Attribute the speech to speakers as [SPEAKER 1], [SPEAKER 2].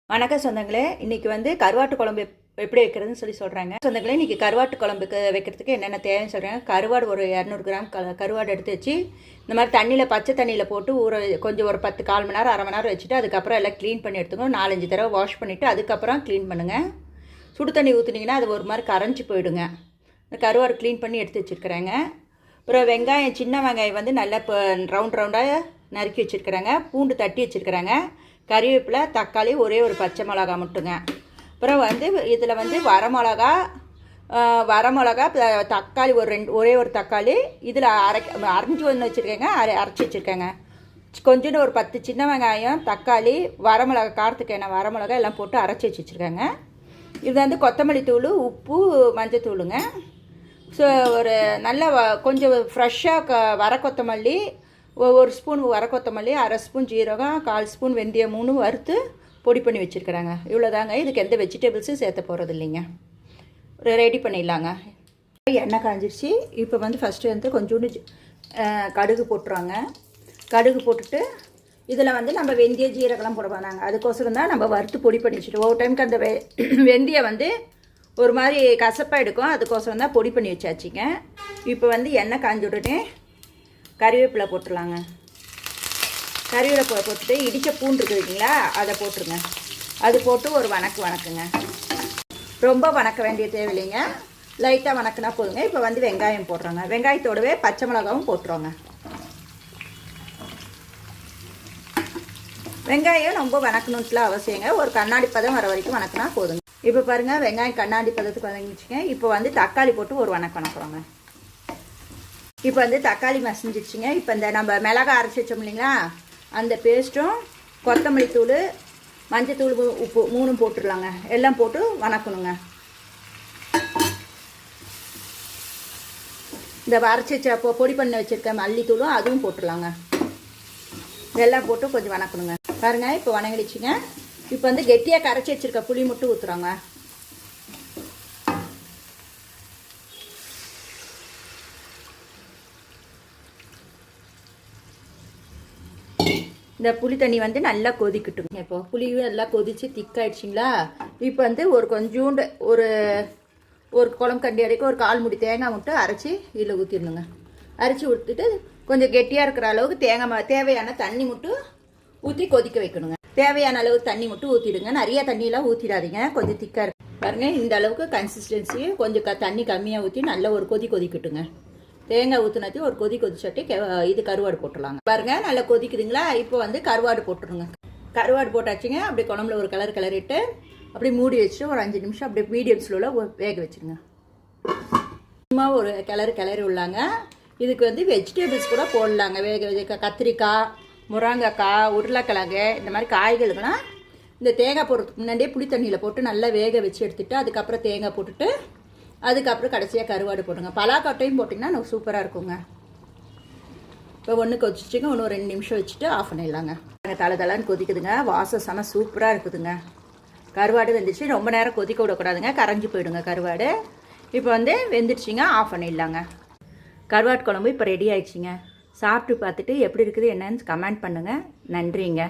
[SPEAKER 1] வணக்கம் சொந்தங்களே, இன்றைக்கி வந்து கருவாட்டு குழம்பு எப்படி வைக்கிறதுன்னு சொல்கிறாங்க. சொந்தங்களே, இன்றைக்கி கருவாட்டு குழம்புக்கு வைக்கிறதுக்கு என்னென்ன தேவைன்னு சொல்கிறாங்க. கருவாடு ஒரு 200 கிராம் கருவாடு எடுத்து வச்சு இந்த மாதிரி தண்ணியில் பச்சை தண்ணியில் போட்டு கொஞ்சம் ஒரு 10 கால் மணி நேரம் அரை மணி நேரம் வச்சுட்டு அதுக்கப்புறம் எல்லாம் க்ளீன் பண்ணி எடுத்துக்கணும். 4-5 தடவை வாஷ் பண்ணிவிட்டு அதுக்கப்புறம் க்ளீன் பண்ணுங்கள். சுடு தண்ணி ஊற்றுனீங்கன்னா அது ஒரு மாதிரி கரைஞ்சி போயிடுங்க. இந்த கருவாடு க்ளீன் பண்ணி எடுத்து வச்சுருக்குறேங்க. அப்புறம் வெங்காயம், சின்ன வெங்காயம் வந்து நல்லா இப்போ ரவுண்டாக நறுக்கி வச்சுருக்குறாங்க. பூண்டு தட்டி வச்சுருக்குறாங்க. கறிவேப்பிலை, தக்காளி, ஒரே ஒரு பச்சை மிளகா மட்டுங்க. அப்புறம் வந்து இதில் வந்து வரமிளகா, தக்காளி ஒரே ஒரு தக்காளி இதில் அரைஞ்சி ஒன்று வச்சுருக்கேங்க. அரைச்சி வச்சுருக்கேங்க. கொஞ்சோண்டு ஒரு 10 சின்ன வெங்காயம், தக்காளி, வரமிளகா, காரத்துக்கு என்ன வரமிளகா எல்லாம் போட்டு அரைச்சி வச்சுருக்கேங்க. இது வந்து கொத்தமல்லி தூள், உப்பு, மஞ்சள் தூளுங்க. ஸோ ஒரு நல்ல கொஞ்சம் ஃப்ரெஷ்ஷாக வர கொத்தமல்லி, ஒரு ஸ்பூன் வர கொத்தமல்லி, அரை ஸ்பூன் ஜீரகம், 1/4 ஸ்பூன் வெந்தயம் 3 வறுத்து பொடி பண்ணி வச்சுருக்குறாங்க. இவ்வளோதாங்க. இதுக்கு எந்த வெஜிடபிள்ஸும் சேர்த்த போகிறது இல்லைங்க. ரெடி பண்ணிடலாங்க. எண்ணெய் காஞ்சிருச்சு. இப்போ வந்து ஃபஸ்ட்டு வந்து கொஞ்சோண்டு கடுகு போட்டுருவாங்க. கடுகு போட்டுட்டு இதில் வந்து நம்ம வெந்தய ஜீரகம்லாம் போட வேணாங்க. அதுக்கோசரம் தான் நம்ம வறுத்து பொடி பண்ணி வச்சுட்டு ஒவ்வொரு டைமுக்கு அந்த வெந்தயம் வந்து ஒரு மாதிரி கசப்பாக எடுக்கும். அதுக்கோசரம் தான் பொடி பண்ணி வச்சாச்சுங்க. இப்போ வந்து எண்ணெய் காஞ்சி உடனே கறிவேப்பிலை போட்டுடலாங்க. கறிவேப்பிலை போட்டுட்டு இடித்த பூண்டு இருக்குதுங்களா, அதை போட்டுருங்க. அது போட்டு ஒரு வணக்குங்க. ரொம்ப வணக்க வேண்டிய தேவையில்லைங்க, லைட்டாக வணக்குனா போதுங்க. இப்போ வந்து வெங்காயம் போடுறோங்க. வெங்காயத்தோடவே பச்சை மிளகாவும் போட்டுருவோங்க. வெங்காயம் ரொம்ப வணக்கணுன்ட்டுலாம் அவசியங்க. ஒரு கண்ணாடி பதம் வர வரைக்கும் வணக்கினா போதுங்க. இப்போ பாருங்கள், வெங்காயம் கண்ணாடி பதத்துக்கு வதங்கிச்சுங்க. இப்போ வந்து தக்காளி போட்டு ஒரு வணக்குறோங்க. இப்போ வந்து தக்காளி மசிஞ்சிடுச்சுங்க. இப்போ இந்த நம்ம மிளகாய் அரைச்சி வச்சோம் இல்லைங்களா, அந்த பேஸ்ட்டும், கொத்தமல்லி தூள், மஞ்சள் தூள், உப்பு 3 போட்டுடலாங்க. எல்லாம் போட்டு வணக்கணுங்க. இந்த அரைச்சி வச்ச பொடி பண்ணி வச்சுருக்க மல்லித்தூளும் அதுவும் போட்டுடலாங்க. எல்லாம் போட்டு கொஞ்சம் வணக்கணுங்க. பாருங்கள், இப்போ வணங்கிடுச்சுங்க. இப்போ வந்து கெட்டியாக கரைச்சி வச்சுருக்க புளி மட்டும் ஊற்றுறோங்க. இந்த புளி தண்ணி வந்து நல்லா கொதிக்கட்டுங்க. இப்போ புளியும் எல்லாம் கொதித்து திக்காயிடுச்சிங்களா. இப்போ வந்து ஒரு கொஞ்சோண்டு ஒரு குழம்பு கண்டி அடைக்க ஒரு 1/4 மூடி தேங்காய் மட்டும் அரைச்சி இதில் ஊற்றிடணுங்க. அரைச்சி ஊற்றிட்டு கொஞ்சம் கெட்டியாக இருக்கிற அளவுக்கு தேவையான தண்ணி மட்டும் ஊற்றி கொதிக்க வைக்கணுங்க. தேவையான அளவுக்கு தண்ணி மட்டும் ஊற்றிடுங்க. நிறைய தண்ணியெலாம் ஊற்றிடாதீங்க, கொஞ்சம் திக்காக இருக்கு பாருங்கள். இந்த அளவுக்கு கன்சிஸ்டன்சி கொஞ்சம் தண்ணி கம்மியாக ஊற்றி நல்ல ஒரு கொதிக்கட்டுங்க. தேங்காய் ஊற்றினாச்சு ஒரு கொதிச்சட்டி இது கருவாடு போட்டுடலாங்க. பாருங்கள், நல்லா கொதிக்குதுங்களா. இப்போ வந்து கருவாடு போட்டுருங்க. கருவாடு போட்டாச்சுங்க. அப்படி குழம்புல ஒரு கிளறிட்டு அப்படி மூடி வச்சுட்டு ஒரு 5 நிமிஷம் அப்படியே மீடியம் ஸ்லோவில் வேக வச்சுருங்க. சும்மா ஒரு கிளறி விடலாங்க. இதுக்கு வந்து வெஜிடபிள்ஸ் கூட போடலாங்க. வேக கத்திரிக்காய், முருங்கைக்காய், உருளைக்கிழங்கு, இந்த மாதிரி காய்களுக்கெல்லாம் இந்த தேங்காய் போடுறதுக்கு முன்னாடியே புளி தண்ணியில் போட்டு நல்லா வேக வச்சு எடுத்துட்டு அதுக்கப்புறம் தேங்காய் போட்டுட்டு அதுக்கப்புறம் கடைசியாக கருவாடு போட்டுங்க. பலாக்கொட்டையும் போட்டிங்கன்னா எனக்கு சூப்பராக இருக்குங்க. இப்போ ஒன்று கொதிச்சுங்க. இன்னும் 2 நிமிஷம் வச்சுட்டு ஆஃப் பண்ணிடலாங்க. தலைன்னு கொதிக்குதுங்க. வாசம் செம சூப்பராக இருக்குதுங்க. கருவாடு வெந்துச்சு. ரொம்ப நேரம் கொதிக்க விடக்கூடாதுங்க, கரைஞ்சி போயிடுங்க கருவாடு. இப்போ வந்து வெந்துடுச்சிங்க, ஆஃப் பண்ணிடலாங்க. கருவாட்டு குழம்பு இப்போ ரெடி ஆயிடுச்சிங்க. சாப்பிட்டு பார்த்துட்டு எப்படி இருக்குது என்னன்னு கமெண்ட் பண்ணுங்கள். நன்றிங்க.